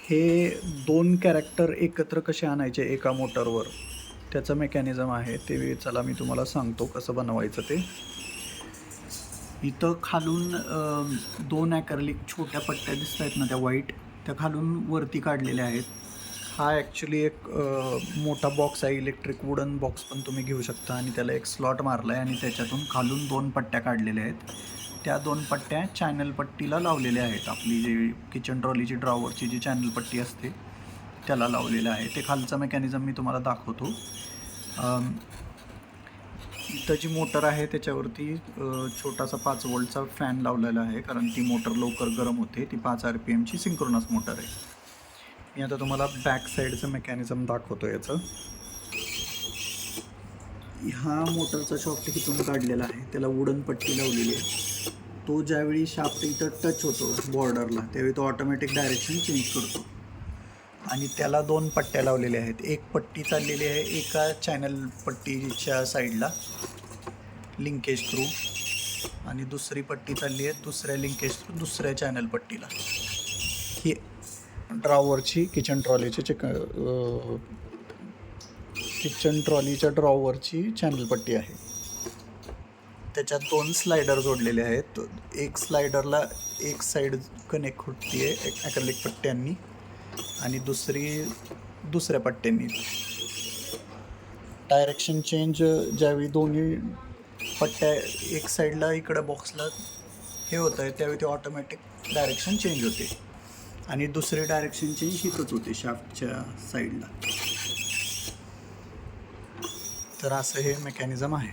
हे 2 कॅरेक्टर एकत्र कसे आणायचे एका मोटरवर, त्याचं मेकॅनिझम आहे. ते चला मी तुम्हाला सांगतो कसं बनवायचं ते. इथं खालून 2 ॲक्रेलिक छोट्या पट्ट्या दिसतायत ना त्या व्हाईट, त्या खालून वरती काढलेल्या आहेत. हा ॲक्च्युली एक मोठा बॉक्स आहे, इलेक्ट्रिक वुडन बॉक्स पण तुम्ही घेऊ शकता आणि त्याला एक स्लॉट मारला आहे आणि त्याच्यातून खालून 2 पट्ट्या काढलेल्या आहेत. त्या 2 पट्ट्या चॅनल पट्टीला लावलेल्या आहेत. आपली जी किचन ट्रॉलीची ड्रॉवरची जी चॅनल पट्टी असते त्याला लावलेलं आहे. ते खालचं मेकॅनिझम मी तुम्हाला दाखवतो. इथं जी मोटर आहे त्याच्यावरती छोटासा 5 व्होल्टचा फॅन लावलेला आहे, कारण ती मोटर लवकर गरम होते. ती 5 RPMची सिंक्रोनस मोटर आहे. मी आता तुम्हाला बॅक साईडचं मेकॅनिझम दाखवतो याचं. हा मोटरचा शॉफ्ट इथून काढलेला आहे, त्याला वुडन पट्टी लावलेली आहे. तो ज्यावेळी शाफ्ट इथं टच होतो बॉर्डरला, त्यावेळी तो ऑटोमॅटिक डायरेक्शन चेंज करतो आणि त्याला 2 पट्ट्या लावलेल्या आहेत. एक पट्टी चाललेली आहे एका चॅनल पट्टीच्या साईडला लिंकेज थ्रू आणि दुसरी पट्टी चालली आहे दुसऱ्या लिंकेज थ्रू दुसऱ्या चॅनल पट्टीला. ही ड्रॉवरची किचन ट्रॉलीच्या ड्रॉवरची चॅनल पट्टी आहे. त्याच्यात 2 स्लायडर जोडलेले आहेत. एक स्लायडरला एक साईड कनेक्ट होती आहे ॲक्रेलिक पट्ट्यांनी आणि दुसरी दुसऱ्या पट्ट्यांनी. डायरेक्शन चेंज ज्यावेळी दोन्ही पट्ट्या एक साईडला इकडं बॉक्सला हे होतं आहे त्यावेळी ते ऑटोमॅटिक डायरेक्शन चेंज होते आणि दुसरे डायरेक्शन चेंज इथंच होते शाफ्टच्या साईडला. तर असं हे मेकॅनिझम आहे.